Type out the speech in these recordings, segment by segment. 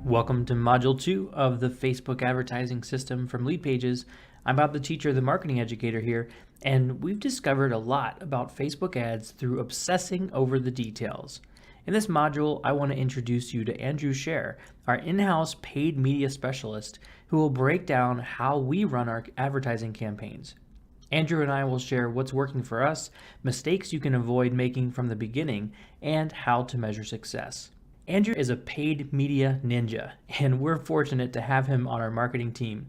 Welcome to Module 2 of the Facebook advertising system from LeadPages. I'm Bob, the teacher, the marketing educator here, and we've discovered a lot about Facebook ads through obsessing over the details. In this module, I want to introduce you to Andrew Scherr, our in-house paid media specialist, who will break down how we run our advertising campaigns. Andrew and I will share what's working for us, mistakes you can avoid making from the beginning, and how to measure success. Andrew is a paid media ninja, and we're fortunate to have him on our marketing team.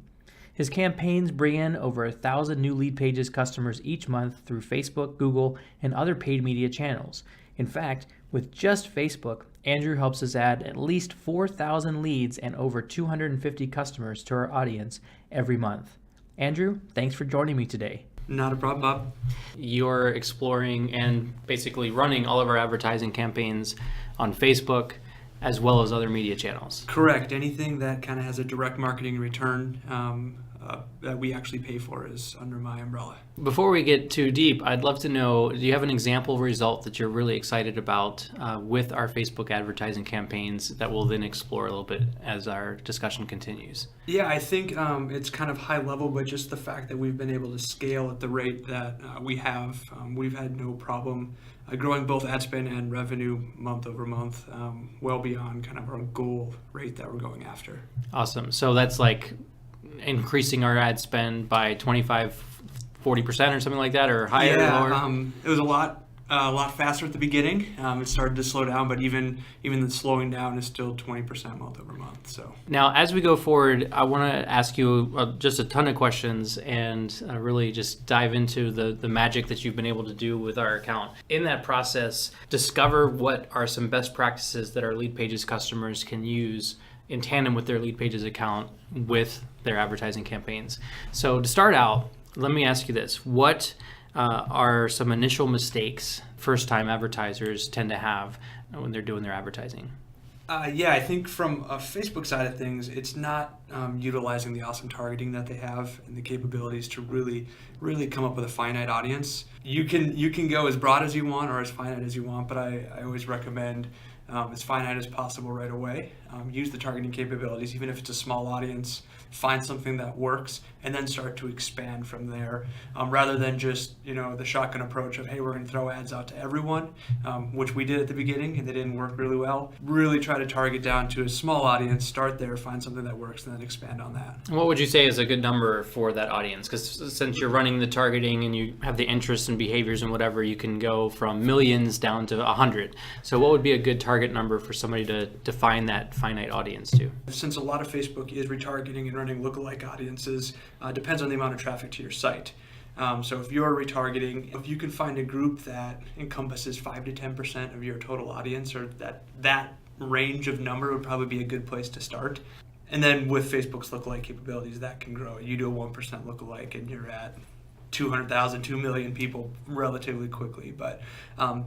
His campaigns bring in over 1,000 new LeadPages customers each month through Facebook, Google, and other paid media channels. In fact, with just Facebook, Andrew helps us add at least 4,000 leads and over 250 customers to our audience every month. Andrew, thanks for joining me today. Not a problem, Bob. You're exploring and basically running all of our advertising campaigns on Facebook, as well as other media channels. Correct. Anything that kind of has a direct marketing return that we actually pay for is under my umbrella. Before we get too deep, I'd love to know, do you have an example result that you're really excited about with our Facebook advertising campaigns that we'll then explore a little bit as our discussion continues? Yeah, I think it's kind of high level, but just the fact that we've been able to scale at the rate that we have, we've had no problem growing both ad spend and revenue month over month, well beyond kind of our goal rate that we're going after. Awesome. So that's like increasing our ad spend by 25, 40% or something like that, or higher or lower? It was a lot faster at the beginning. It started to slow down, but even the slowing down is still 20% month over month. So now, as we go forward, I want to ask you just a ton of questions and really just dive into the magic that you've been able to do with our account. In that process, discover what are some best practices that our LeadPages customers can use in tandem with their LeadPages account with their advertising campaigns. So to start out, let me ask you this. What are some initial mistakes first-time advertisers tend to have when they're doing their advertising? I think from a Facebook side of things, it's not utilizing the awesome targeting that they have and the capabilities to really come up with a finite audience. You can go as broad as you want or as finite as you want, but I always recommend as finite as possible right away. Use the targeting capabilities, even if it's a small audience. Find something that works and then start to expand from there, rather than just the shotgun approach of, hey, we're going to throw ads out to everyone, which we did at the beginning and they didn't work really well. Really try to target down to a small audience, start there, find something that works, and then expand on that. What would you say is a good number for that audience? Because since you're running the targeting and you have the interests and behaviors and whatever, you can go from millions down to 100. So what would be a good target number for somebody to define that finite audience to? Since a lot of Facebook is retargeting and running lookalike audiences, depends on the amount of traffic to your site. So if you're retargeting, if you can find a group that encompasses 5 to 10% of your total audience, or that range of number would probably be a good place to start. And then with Facebook's lookalike capabilities, that can grow. You do a 1% lookalike and you're at 200,000, 2 million people relatively quickly, but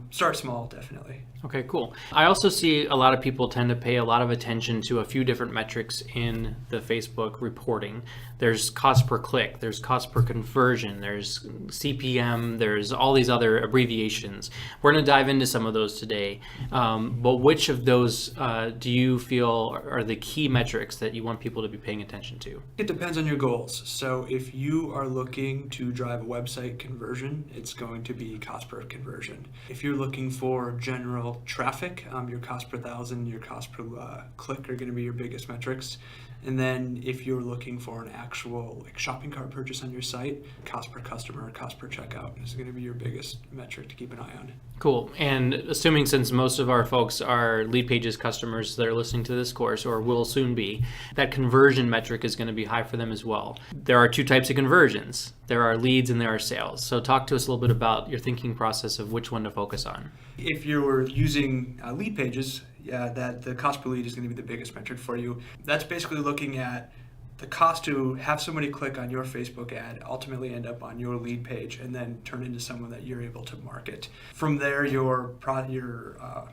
start small, definitely. Okay, cool. I also see a lot of people tend to pay a lot of attention to a few different metrics in the Facebook reporting. There's cost per click, there's cost per conversion, there's CPM, there's all these other abbreviations. We're going to dive into some of those today, but which of those do you feel are the key metrics that you want people to be paying attention to? It depends on your goals. So if you are looking to drive a website conversion, it's going to be cost per conversion. If you're looking for general traffic, your cost per thousand, your cost per click are going to be your biggest metrics. And then if you're looking for an actual shopping cart purchase on your site, cost per customer, cost per checkout is going to be your biggest metric to keep an eye on. Cool. And assuming since most of our folks are LeadPages customers that are listening to this course or will soon be, that conversion metric is going to be high for them as well. There are two types of conversions. There are leads and there are sales. So talk to us a little bit about your thinking process of which one to focus on. If you're using LeadPages, that the cost per lead is going to be the biggest metric for you. That's basically looking at the cost to have somebody click on your Facebook ad, ultimately end up on your lead page, and then turn into someone that you're able to market. From there, your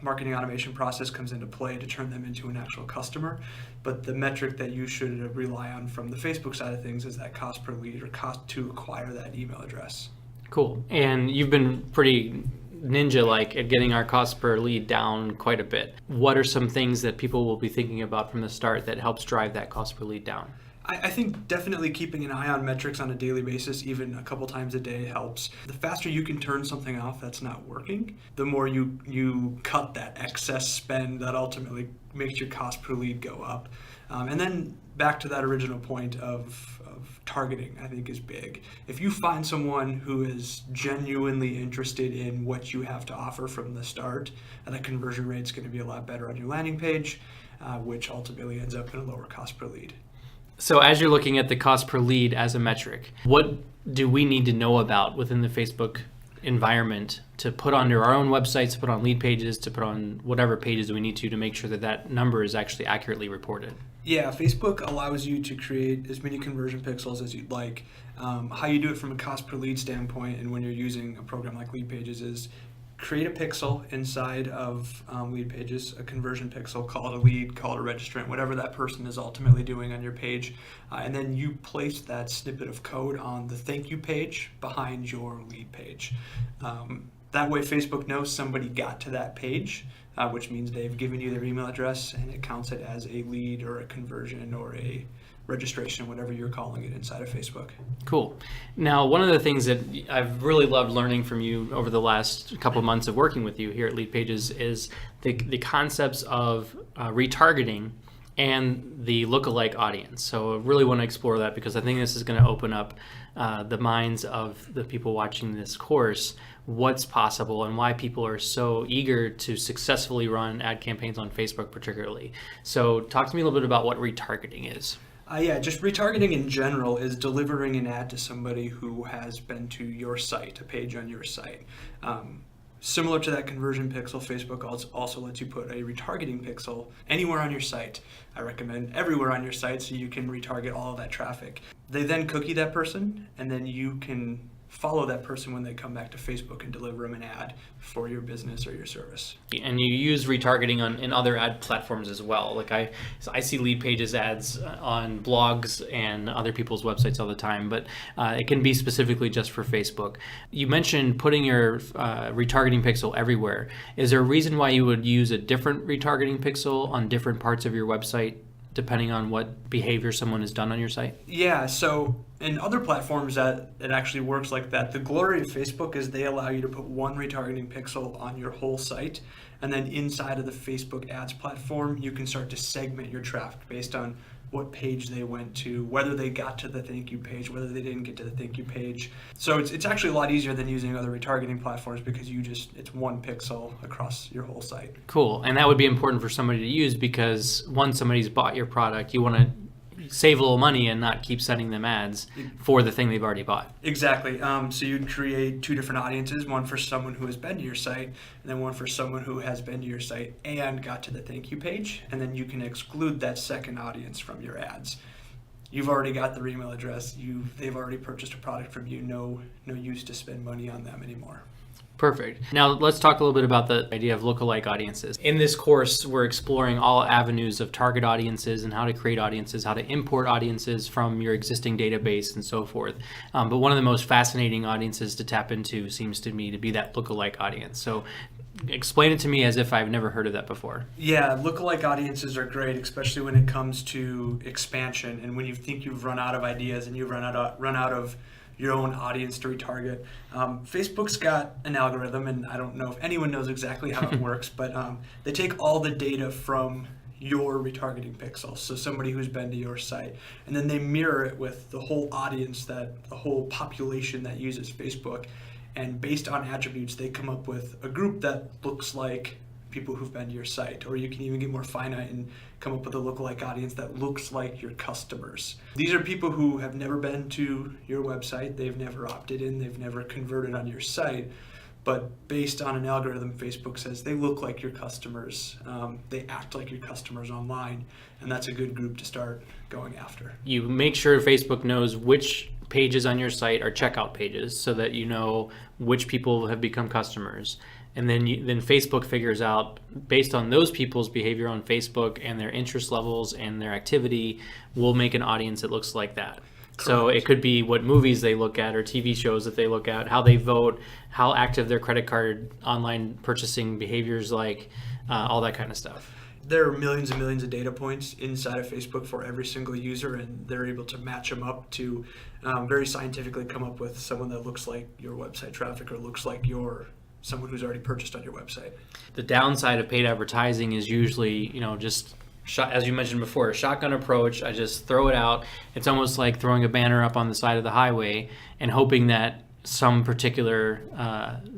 marketing automation process comes into play to turn them into an actual customer. But the metric that you should rely on from the Facebook side of things is that cost per lead, or cost to acquire that email address. Cool. And you've been pretty ninja-like at getting our cost per lead down quite a bit. What are some things that people will be thinking about from the start that helps drive that cost per lead down? I think definitely keeping an eye on metrics on a daily basis, even a couple times a day, helps. The faster you can turn something off that's not working, the more you cut that excess spend that ultimately makes your cost per lead go up. And then back to that original point of targeting, I think is big. If you find someone who is genuinely interested in what you have to offer from the start, that conversion rate's going to be a lot better on your landing page, which ultimately ends up in a lower cost per lead. So as you're looking at the cost per lead as a metric, what do we need to know about within the Facebook environment to put onto our own websites, to put on LeadPages, to put on whatever pages we need to make sure that that number is actually accurately reported? Yeah, Facebook allows you to create as many conversion pixels as you'd like. How you do it from a cost per lead standpoint and when you're using a program like LeadPages is create a pixel inside of LeadPages, a conversion pixel, call it a lead, call it a registrant, whatever that person is ultimately doing on your page. And then you place that snippet of code on the thank you page behind your lead page. That way Facebook knows somebody got to that page, which means they've given you their email address and it counts it as a lead or a conversion or a registration, whatever you're calling it inside of Facebook. Cool. Now, one of the things that I've really loved learning from you over the last couple of months of working with you here at LeadPages is the concepts of retargeting and the lookalike audience. So I really want to explore that because I think this is going to open up the minds of the people watching this course, what's possible and why people are so eager to successfully run ad campaigns on Facebook particularly. So talk to me a little bit about what retargeting is. Yeah, just retargeting in general is delivering an ad to somebody who has been to your site, a page on your site. Similar to that conversion pixel, Facebook also lets you put a retargeting pixel anywhere on your site. I recommend everywhere on your site so you can retarget all of that traffic. They then cookie that person, and then you can follow that person when they come back to Facebook and deliver them an ad for your business or your service. And you use retargeting in other ad platforms as well. Like I see LeadPages ads on blogs and other people's websites all the time, but it can be specifically just for Facebook. You mentioned putting your retargeting pixel everywhere. Is there a reason why you would use a different retargeting pixel on different parts of your website depending on what behavior someone has done on your site? Yeah, so in other platforms that it actually works like that. The glory of Facebook is they allow you to put one retargeting pixel on your whole site, and then inside of the Facebook ads platform, you can start to segment your traffic based on what page they went to, whether they got to the thank you page, whether they didn't get to the thank you page. So it's actually a lot easier than using other retargeting platforms because it's one pixel across your whole site. Cool. And that would be important for somebody to use because once somebody's bought your product, you want to save a little money and not keep sending them ads for the thing they've already bought. Exactly. So you'd create two different audiences, one for someone who has been to your site, and then one for someone who has been to your site and got to the thank you page, and then you can exclude that second audience from your ads. You've already got their email address, they've already purchased a product from you, no use to spend money on them anymore. Perfect. Now let's talk a little bit about the idea of lookalike audiences. In this course, we're exploring all avenues of target audiences and how to create audiences, how to import audiences from your existing database and so forth. But one of the most fascinating audiences to tap into seems to me to be that lookalike audience. So explain it to me as if I've never heard of that before. Yeah, lookalike audiences are great, especially when it comes to expansion and when you think you've run out of ideas and you've run out of your own audience to retarget. Facebook's got an algorithm, and I don't know if anyone knows exactly how it works, but they take all the data from your retargeting pixel, so somebody who's been to your site, and then they mirror it with the whole audience, the whole population that uses Facebook, and based on attributes, they come up with a group that looks like people who've been to your site, or you can even get more finite and come up with a lookalike audience that looks like your customers. These are people who have never been to your website, they've never opted in, they've never converted on your site, but based on an algorithm, Facebook says they look like your customers, they act like your customers online, and that's a good group to start going after. You make sure Facebook knows which pages on your site are checkout pages so that you know which people have become customers. And then Facebook figures out, based on those people's behavior on Facebook and their interest levels and their activity, we'll make an audience that looks like that. So Correct. it could be what movies they look at or TV shows that they look at, how they vote, how active their credit card online purchasing behaviors like, all that kind of stuff. There are millions and millions of data points inside of Facebook for every single user, and they're able to match them up to very scientifically come up with someone that looks like your website traffic or looks like someone who's already purchased on your website. The downside of paid advertising is usually, just as you mentioned before, a shotgun approach. I just throw it out. It's almost like throwing a banner up on the side of the highway and hoping that some particular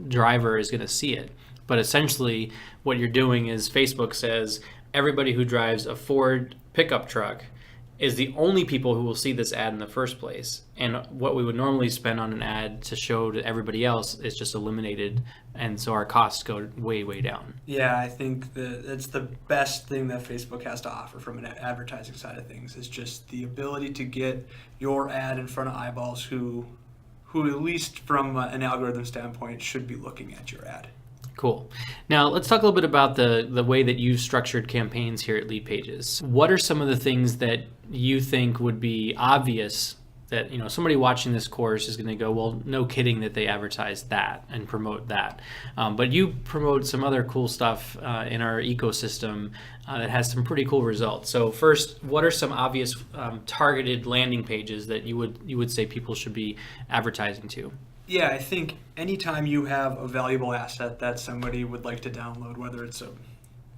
driver is going to see it. But essentially, what you're doing is Facebook says everybody who drives a Ford pickup truck is the only people who will see this ad in the first place. And what we would normally spend on an ad to show to everybody else is just eliminated. And so our costs go way, way down. Yeah, I think that's the best thing that Facebook has to offer from an advertising side of things is just the ability to get your ad in front of eyeballs who at least from an algorithm standpoint should be looking at your ad. Cool. Now let's talk a little bit about the way that you've structured campaigns here at LeadPages. What are some of the things that you think would be obvious that somebody watching this course is going to go, well, no kidding that they advertise that and promote that. But you promote some other cool stuff in our ecosystem that has some pretty cool results. So first, what are some obvious targeted landing pages that you would say people should be advertising to? Yeah, I think anytime you have a valuable asset that somebody would like to download, whether it's a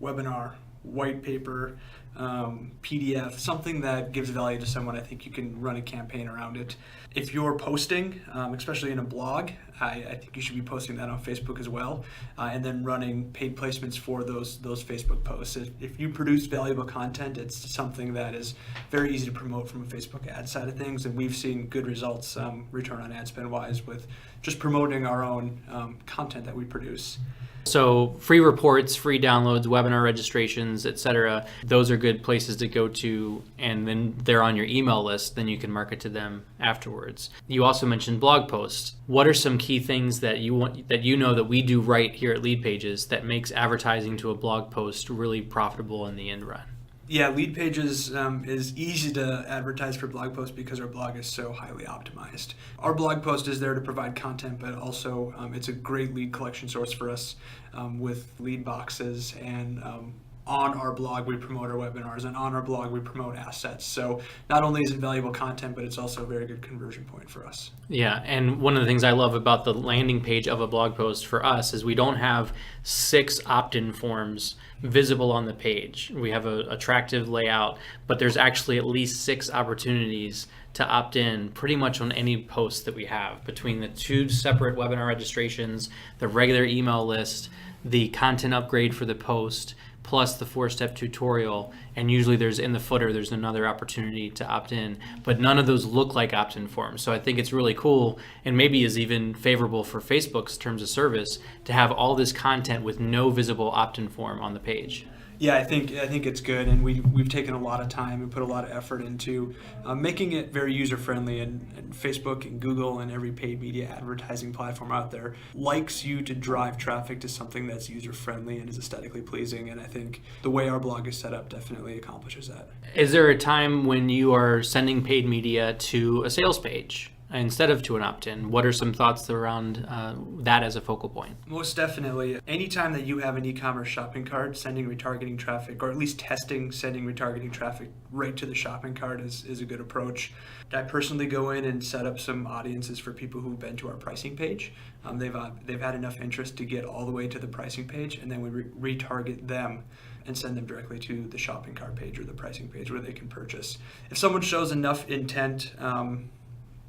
webinar, white paper, PDF, something that gives value to someone, I think you can run a campaign around it. If you're posting, especially in a blog, I think you should be posting that on Facebook as well, and then running paid placements for those Facebook posts. If you produce valuable content, it's something that is very easy to promote from a Facebook ad side of things, and we've seen good results return on ad spend wise with just promoting our own content that we produce. So free reports, free downloads, webinar registrations, etc. Those are good places to go to, and then they're on your email list. Then you can market to them afterwards. You also mentioned blog posts. What are some key things that that we do right here at LeadPages that makes advertising to a blog post really profitable in the end run? Yeah, LeadPages is easy to advertise for blog posts because our blog is so highly optimized. Our blog post is there to provide content, but also it's a great lead collection source for us with lead boxes. And on our blog, we promote our webinars, and on our blog, we promote assets. So not only is it valuable content, but it's also a very good conversion point for us. Yeah, and one of the things I love about the landing page of a blog post for us is we don't have 6 opt-in forms visible on the page. We have an attractive layout, but there's actually at least 6 opportunities to opt in pretty much on any post that we have, between the 2 separate webinar registrations, the regular email list, the content upgrade for the post, plus the 4-step tutorial. And usually in the footer, there's another opportunity to opt in, but none of those look like opt-in forms. So I think it's really cool, and maybe is even favorable for Facebook's terms of service, to have all this content with no visible opt-in form on the page. Yeah, I think it's good, and we've taken a lot of time and put a lot of effort into making it very user friendly. And Facebook and Google and every paid media advertising platform out there likes you to drive traffic to something that's user friendly and is aesthetically pleasing. And I think the way our blog is set up definitely accomplishes that. Is there a time when you are sending paid media to a sales page instead of to an opt-in? What are some thoughts around that as a focal point? Most definitely. Anytime that you have an e-commerce shopping cart, sending retargeting traffic, or at least testing sending retargeting traffic right to the shopping cart is a good approach. I personally go in and set up some audiences for people who've been to our pricing page. They've had enough interest to get all the way to the pricing page, and then we retarget them and send them directly to the shopping cart page or the pricing page where they can purchase. If someone shows enough intent,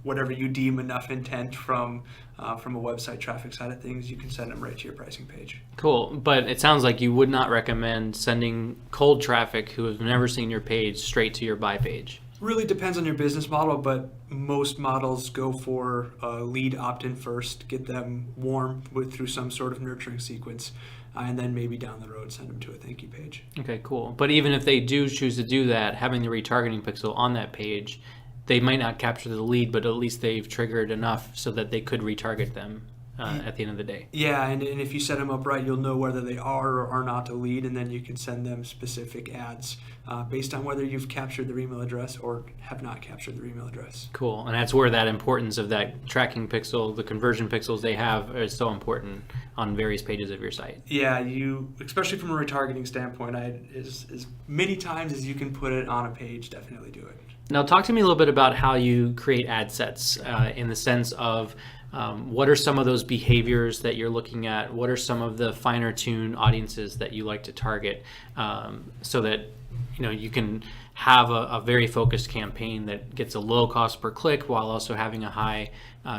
whatever you deem enough intent from a website traffic side of things, you can send them right to your pricing page. Cool, but it sounds like you would not recommend sending cold traffic who have never seen your page straight to your buy page. Really depends on your business model, but most models go for lead opt-in first, get them warm through some sort of nurturing sequence, and then maybe down the road send them to a thank you page. Okay, cool. But even if they do choose to do that, having the retargeting pixel on that page, they might not capture the lead, but at least they've triggered enough so that they could retarget them. at the end of the day. Yeah, and if you set them up right, you'll know whether they are or are not a lead, and then you can send them specific ads based on whether you've captured their email address or have not captured their email address. Cool, and that's where that importance of that tracking pixel, the conversion pixels they have, is so important on various pages of your site. Yeah, especially from a retargeting standpoint, as many times as you can put it on a page, definitely do it. Now, talk to me a little bit about how you create ad sets in the sense of what are some of those behaviors that you're looking at? What are some of the finer tuned audiences that you like to target so that you can have a very focused campaign that gets a low cost per click while also having a high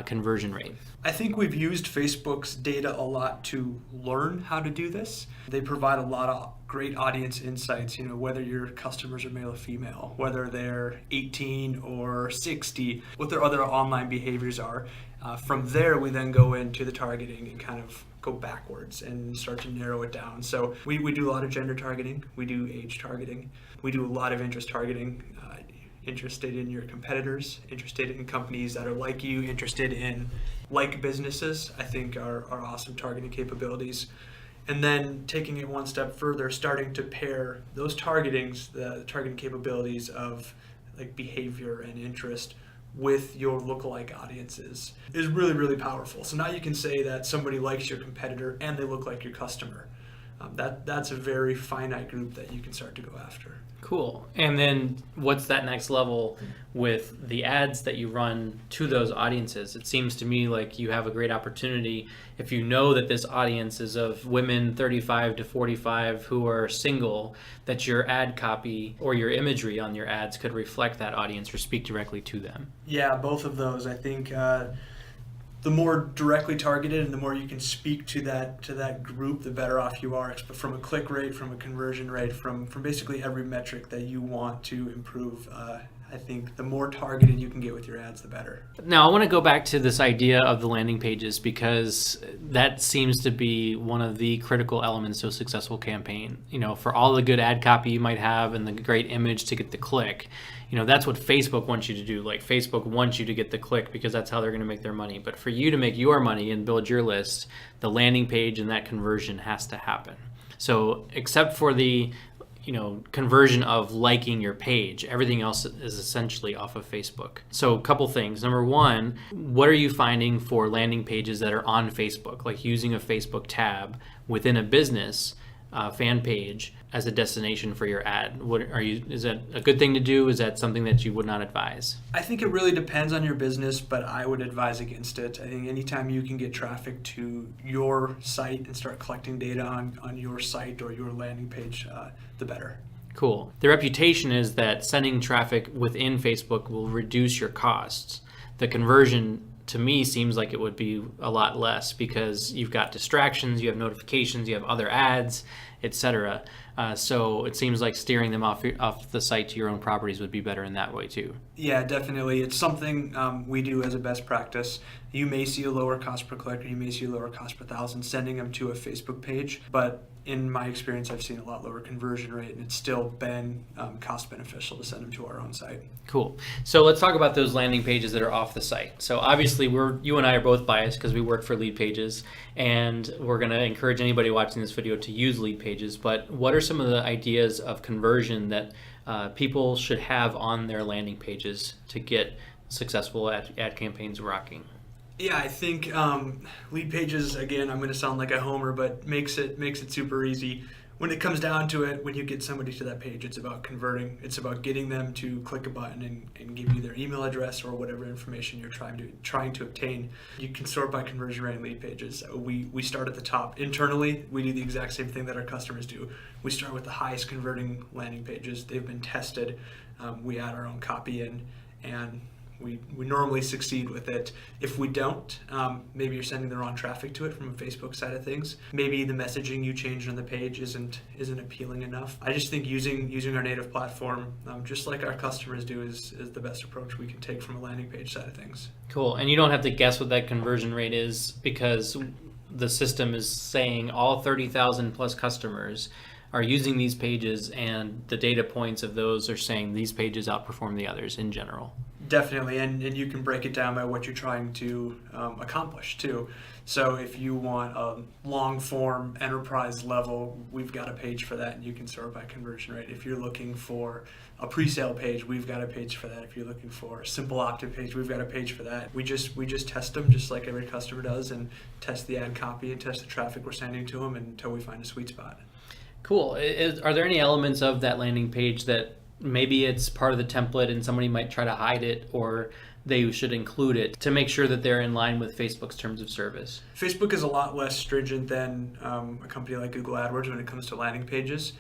conversion rate? I think we've used Facebook's data a lot to learn how to do this. They provide a lot of great audience insights, whether your customers are male or female, whether they're 18 or 60, what their other online behaviors are. From there, we then go into the targeting and kind of go backwards and start to narrow it down. So we do a lot of gender targeting, we do age targeting, we do a lot of interest targeting, interested in your competitors, interested in companies that are like you, interested in like businesses, I think are awesome targeting capabilities. And then taking it one step further, starting to pair those targetings, the targeting capabilities of like behavior and interest with your lookalike audiences is really, really powerful. So now you can say that somebody likes your competitor and they look like your customer. That's a very finite group that you can start to go after. Cool. And then what's that next level with the ads that you run to those audiences? It seems to me like you have a great opportunity if you know that this audience is of women 35 to 45 who are single, that your ad copy or your imagery on your ads could reflect that audience or speak directly to them. Yeah, both of those. I think the more directly targeted and the more you can speak to that group, the better off you are. But from a click rate, from a conversion rate, from basically every metric that you want to improve, I think the more targeted you can get with your ads, the better. Now, I want to go back to this idea of the landing pages because that seems to be one of the critical elements to a successful campaign. For all the good ad copy you might have and the great image to get the click, that's what Facebook wants you to do. Like, Facebook wants you to get the click because that's how they're going to make their money. But for you to make your money and build your list, the landing page and that conversion has to happen. So except for the conversion of liking your page, everything else is essentially off of Facebook. So a couple things. Number one, what are you finding for landing pages that are on Facebook, like using a Facebook tab within a business fan page as a destination for your ad? Is that a good thing to do? Is that something that you would not advise? I think it really depends on your business, but I would advise against it. I think anytime you can get traffic to your site and start collecting data on your site or your landing page, the better. Cool. The reputation is that sending traffic within Facebook will reduce your costs. The conversion to me seems like it would be a lot less because you've got distractions, you have notifications, you have other ads, etc. So it seems like steering them off the site to your own properties would be better in that way too. Yeah, definitely. It's something we do as a best practice. You may see a lower cost per click or you may see a lower cost per thousand sending them to a Facebook page, but in my experience, I've seen a lot lower conversion rate, and it's still been cost beneficial to send them to our own site. Cool. So let's talk about those landing pages that are off the site. So obviously, you and I are both biased because we work for LeadPages, and we're going to encourage anybody watching this video to use LeadPages. But what are some of the ideas of conversion that people should have on their landing pages to get successful ad campaigns rocking? Yeah, I think LeadPages, again, I'm going to sound like a homer, but makes it super easy. When it comes down to it, when you get somebody to that page, it's about converting. It's about getting them to click a button and give you their email address or whatever information you're trying to obtain. You can sort by conversion rate in LeadPages. We start at the top. Internally, we do the exact same thing that our customers do. We start with the highest converting landing pages. They've been tested. We add our own copy in, and we normally succeed with it. If we don't, maybe you're sending the wrong traffic to it from a Facebook side of things. Maybe the messaging you changed on the page isn't appealing enough. I just think using our native platform, just like our customers do, is the best approach we can take from a landing page side of things. Cool. And you don't have to guess what that conversion rate is because the system is saying all 30,000 plus customers are using these pages, and the data points of those are saying these pages outperform the others in general. Definitely, and you can break it down by what you're trying to accomplish too. So if you want a long form enterprise level, we've got a page for that, and you can sort by conversion rate. If you're looking for a pre-sale page, we've got a page for that. If you're looking for a simple opt-in page, we've got a page for that. We just test them just like every customer does, and test the ad copy and test the traffic we're sending to them until we find a sweet spot. Cool. Are there any elements of that landing page that maybe it's part of the template and somebody might try to hide it, or they should include it to make sure that they're in line with Facebook's terms of service? Facebook is a lot less stringent than a company like Google AdWords when it comes to landing pages.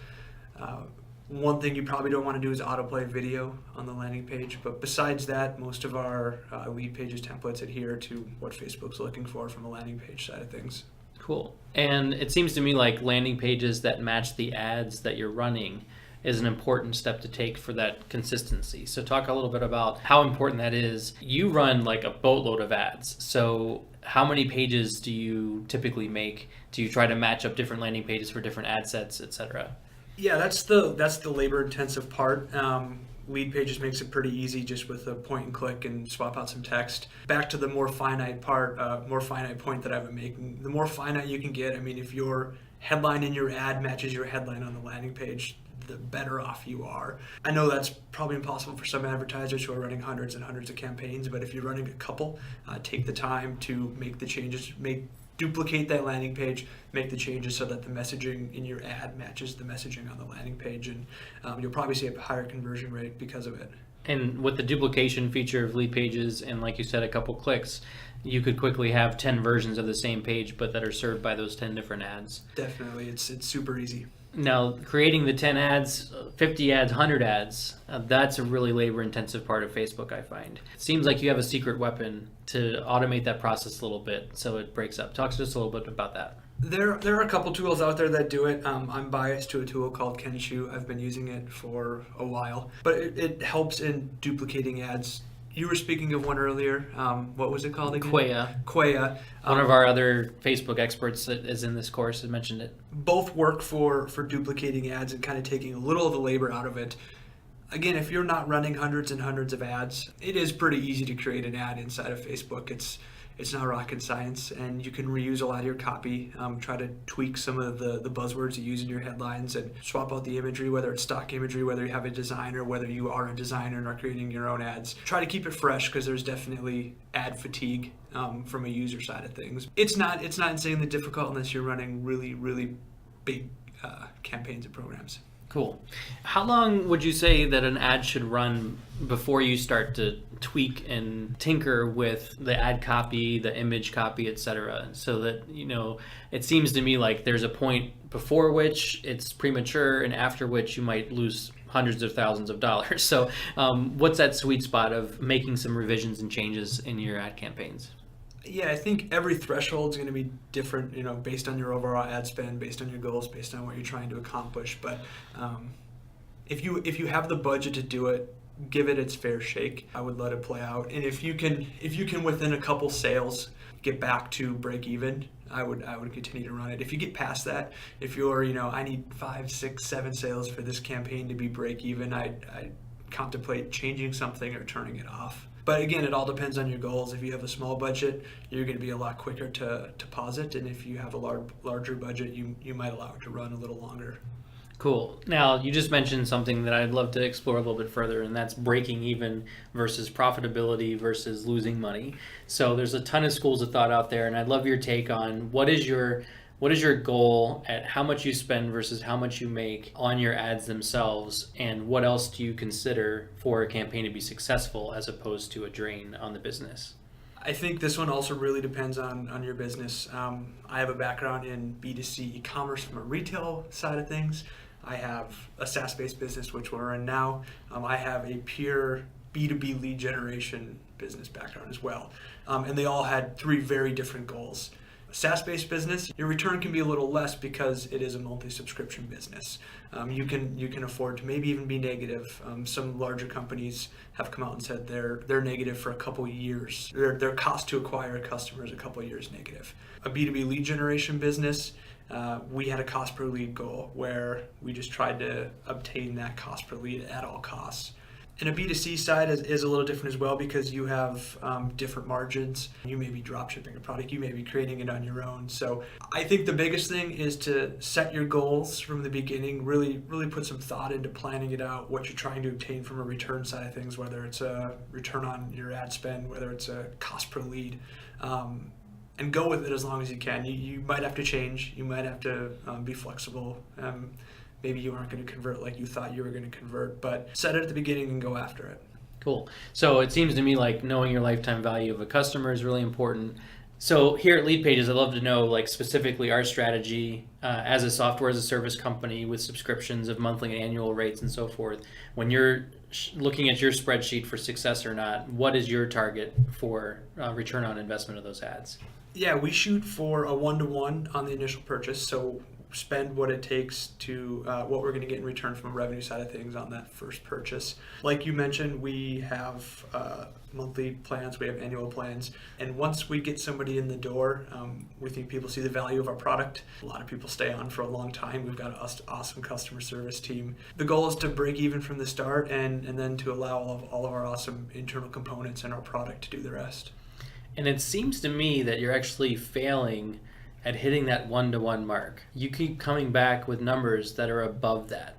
One thing you probably don't want to do is autoplay video on the landing page, but besides that, most of our LeadPages templates adhere to what Facebook's looking for from a landing page side of things. Cool. And it seems to me like landing pages that match the ads that you're running is an important step to take for that consistency. So talk a little bit about how important that is. You run like a boatload of ads. So how many pages do you typically make? Do you try to match up different landing pages for different ad sets, etc.? Yeah, that's the labor intensive part. LeadPages makes it pretty easy just with a point and click and swap out some text. Back to the more finite part, more finite point that I've been making. The more finite you can get, I mean, if your headline in your ad matches your headline on the landing page, the better off you are. I know that's probably impossible for some advertisers who are running hundreds and hundreds of campaigns, but if you're running a couple, take the time to make the changes, duplicate that landing page, make the changes so that the messaging in your ad matches the messaging on the landing page, and you'll probably see a higher conversion rate because of it. And with the duplication feature of LeadPages and, like you said, a couple clicks, you could quickly have 10 versions of the same page, but that are served by those 10 different ads. Definitely, it's super easy. Now, creating the 10 ads, 50 ads, 100 ads, that's a really labor-intensive part of Facebook, I find. It seems like you have a secret weapon to automate that process a little bit so it breaks up. Talk to us a little bit about that. There are a couple tools out there that do it. I'm biased to a tool called Kenshu. I've been using it for a while, but it helps in duplicating ads. You were speaking of one earlier. What was it called again? Quaya. One of our other Facebook experts that is in this course has mentioned it. Both work for duplicating ads and kind of taking a little of the labor out of it. Again, if you're not running hundreds and hundreds of ads, it is pretty easy to create an ad inside of Facebook. It's not rocket science, and you can reuse a lot of your copy, try to tweak some of the buzzwords you use in your headlines, and swap out the imagery, whether it's stock imagery, whether you have a designer, whether you are a designer and are creating your own ads. Try to keep it fresh, because there's definitely ad fatigue from a user side of things. It's not insanely difficult unless you're running really, really big campaigns and programs. Cool. How long would you say that an ad should run before you start to tweak and tinker with the ad copy, the image copy, etc., so that, it seems to me like there's a point before which it's premature and after which you might lose hundreds of thousands of dollars. So what's that sweet spot of making some revisions and changes in your ad campaigns? Yeah, I think every threshold is going to be different, based on your overall ad spend, based on your goals, based on what you're trying to accomplish. But if you have the budget to do it, give it its fair shake. I would let it play out. And if you can within a couple sales get back to break even, I would continue to run it. If you get past that, if you're I need 5, 6, 7 sales for this campaign to be break even, I'd contemplate changing something or turning it off. But again, it all depends on your goals. If you have a small budget, you're going to be a lot quicker to pause it. And if you have a larger budget, you might allow it to run a little longer. Cool. Now, you just mentioned something that I'd love to explore a little bit further, and that's breaking even versus profitability versus losing money. So there's a ton of schools of thought out there, and I'd love your take on what is your goal at how much you spend versus how much you make on your ads themselves, and what else do you consider for a campaign to be successful as opposed to a drain on the business? I think this one also really depends on your business. I have a background in B2C e-commerce from a retail side of things. I have a SaaS-based business, which we're in now. I have a pure B2B lead generation business background as well. And they all had 3 very different goals. SaaS-based business, your return can be a little less because it is a multi-subscription business. You can afford to maybe even be negative. Some larger companies have come out and said they're negative for a couple years. Their cost to acquire a customer is a couple years negative. A B2B lead generation business, we had a cost per lead goal where we just tried to obtain that cost per lead at all costs. And a B2C side is a little different as well because you have different margins. You may be drop shipping a product, you may be creating it on your own. So I think the biggest thing is to set your goals from the beginning, really put some thought into planning it out, what you're trying to obtain from a return side of things, whether it's a return on your ad spend, whether it's a cost per lead. And go with it as long as you can. You might have to change, you might have to be flexible. Maybe you aren't going to convert like you thought you were going to convert, but set it at the beginning and go after it. Cool. So it seems to me like knowing your lifetime value of a customer is really important. So here at LeadPages, I'd love to know like specifically our strategy as a software as a service company with subscriptions of monthly and annual rates and so forth. When you're looking at your spreadsheet for success or not, what is your target for return on investment of those ads? Yeah, we shoot for a 1-to-1 on the initial purchase. So spend what it takes to what we're going to get in return from a revenue side of things on that first purchase. Like you mentioned, we have monthly plans, we have annual plans, and once we get somebody in the door, we think people see the value of our product. A lot of people stay on for a long time. We've got an awesome customer service team. The goal is to break even from the start and then to allow all of our awesome internal components and our product to do the rest. And it seems to me that you're actually failing at hitting that 1-to-1 mark. You keep coming back with numbers that are above that.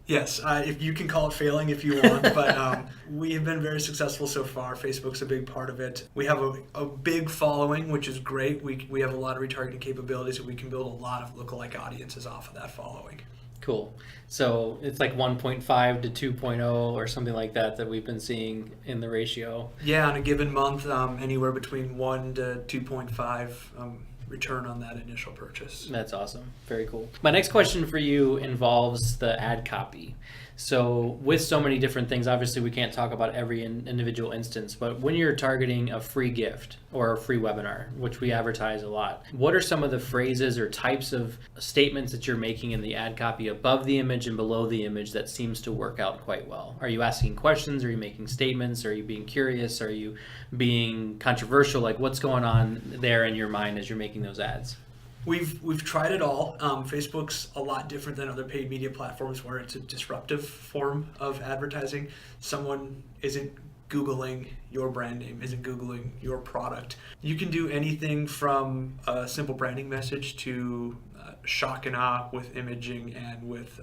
Yes, if you can call it failing if you want, but we have been very successful so far. Facebook's a big part of it. We have a big following, which is great. We have a lot of retargeting capabilities, so we can build a lot of lookalike audiences off of that following. Cool. So it's like 1.5 to 2.0 or something like that we've been seeing in the ratio. Yeah, on a given month, anywhere between 1 to 2.5 return on that initial purchase. That's awesome. Very cool. My next question for you involves the ad copy. So with so many different things, obviously we can't talk about every individual instance, but when you're targeting a free gift or a free webinar, which we advertise a lot, what are some of the phrases or types of statements that you're making in the ad copy above the image and below the image that seems to work out quite well? Are you asking questions? Are you making statements? Are you being curious? Are you being controversial? Like what's going on there in your mind as you're making those ads? We've tried it all. Facebook's a lot different than other paid media platforms where it's a disruptive form of advertising. Someone isn't Googling your brand name, isn't Googling your product. You can do anything from a simple branding message to shock and awe with imaging and with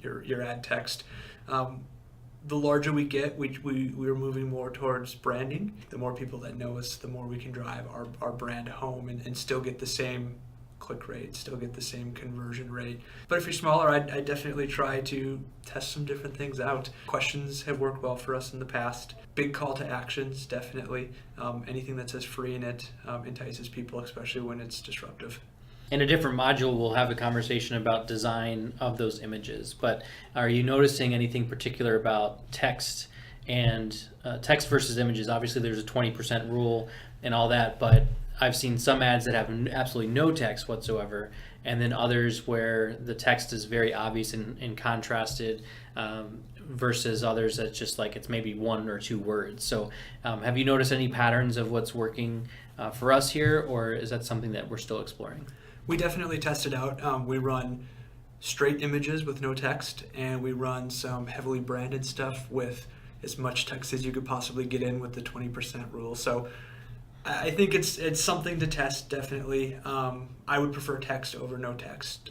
your ad text. The larger we get, we're moving more towards branding. The more people that know us, the more we can drive our brand home and still get the same click rate, still get the same conversion rate. But if you're smaller, I definitely try to test some different things out. Questions have worked well for us in the past. Big call to actions, definitely. Anything that says free in it entices people, especially when it's disruptive. In a different module, we'll have a conversation about design of those images, but are you noticing anything particular about text and text versus images? Obviously, there's a 20% rule and all that, but I've seen some ads that have absolutely no text whatsoever, and then others where the text is very obvious and contrasted versus others that's just like it's maybe 1 or 2 words. So have you noticed any patterns of what's working for us here, or is that something that we're still exploring? We definitely test it out. We run straight images with no text, and we run some heavily branded stuff with as much text as you could possibly get in with the 20% rule. So I think it's something to test, definitely. I would prefer text over no text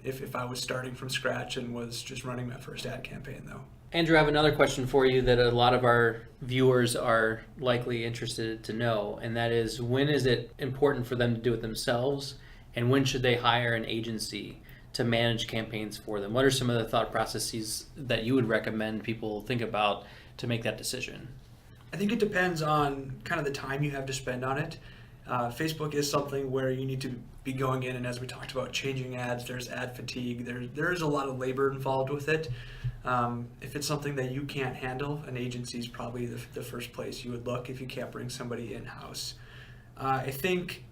if I was starting from scratch and was just running my first ad campaign, though. Andrew, I have another question for you that a lot of our viewers are likely interested to know, and that is, when is it important for them to do it themselves, and when should they hire an agency to manage campaigns for them? What are some of the thought processes that you would recommend people think about to make that decision? I think it depends on kind of the time you have to spend on it. Facebook is something where you need to be going in, and as we talked about, changing ads, there's ad fatigue, there's a lot of labor involved with it. If it's something that you can't handle, an agency is probably the first place you would look if you can't bring somebody in-house. I think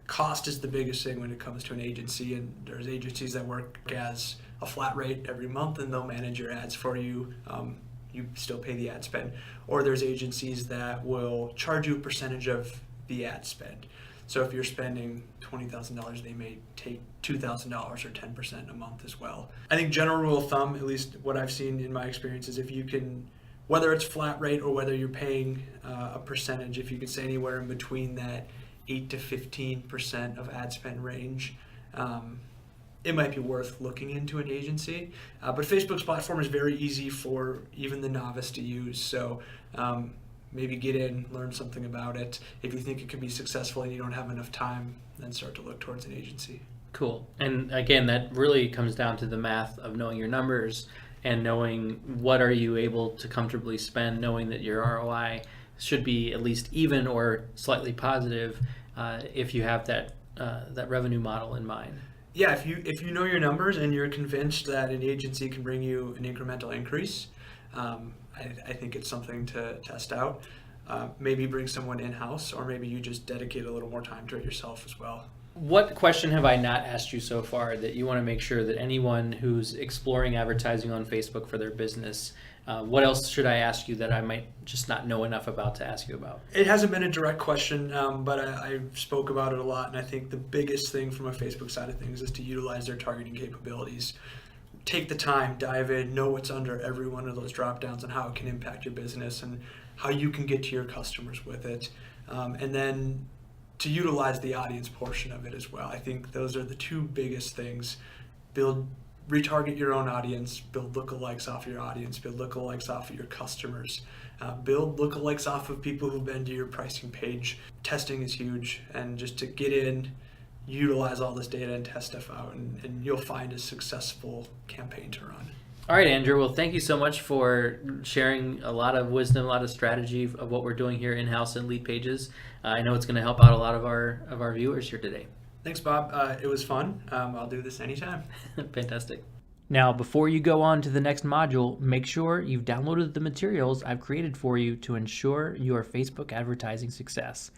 cost is the biggest thing when it comes to an agency, and there's agencies that work as a flat rate every month and they'll manage your ads for you. You still pay the ad spend. Or there's agencies that will charge you a percentage of the ad spend. So if you're spending $20,000, they may take $2,000 or 10% a month as well. I think general rule of thumb, at least what I've seen in my experience, is if you can whether it's flat rate or whether you're paying a percentage, if you could say anywhere in between that 8 to 15% of ad spend range, it might be worth looking into an agency. But Facebook's platform is very easy for even the novice to use. So maybe get in, learn something about it. If you think it could be successful and you don't have enough time, then start to look towards an agency. Cool. And again, that really comes down to the math of knowing your numbers and knowing what are you able to comfortably spend, knowing that your ROI should be at least even or slightly positive if you have that revenue model in mind. Yeah, if you know your numbers and you're convinced that an agency can bring you an incremental increase, I think it's something to test out. Maybe bring someone in-house, or maybe you just dedicate a little more time to it yourself as well. What question have I not asked you so far that you want to make sure that anyone who's exploring advertising on Facebook for their business, what else should I ask you that I might just not know enough about to ask you about? It hasn't been a direct question, but I spoke about it a lot, and I think the biggest thing from a Facebook side of things is to utilize their targeting capabilities. Take the time, dive in, know what's under every one of those drop downs and how it can impact your business and how you can get to your customers with it. And then to utilize the audience portion of it as well. I think those are the two biggest things. Retarget your own audience, build lookalikes off your audience, build lookalikes off of your customers, build lookalikes off of people who've been to your pricing page. Testing is huge, and just to get in, utilize all this data and test stuff out, and you'll find a successful campaign to run. All right, Andrew. Well, thank you so much for sharing a lot of wisdom, a lot of strategy of what we're doing here in-house in LeadPages. I know it's going to help out a lot of our viewers here today. Thanks, Bob. It was fun. I'll do this anytime. Fantastic. Now, before you go on to the next module, make sure you've downloaded the materials I've created for you to ensure your Facebook advertising success.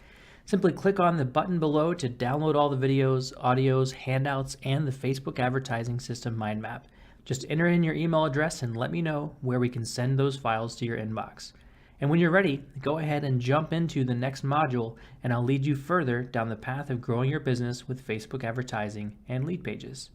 Simply click on the button below to download all the videos, audios, handouts, and the Facebook advertising system mind map. Just enter in your email address and let me know where we can send those files to your inbox. And when you're ready, go ahead and jump into the next module, and I'll lead you further down the path of growing your business with Facebook advertising and LeadPages.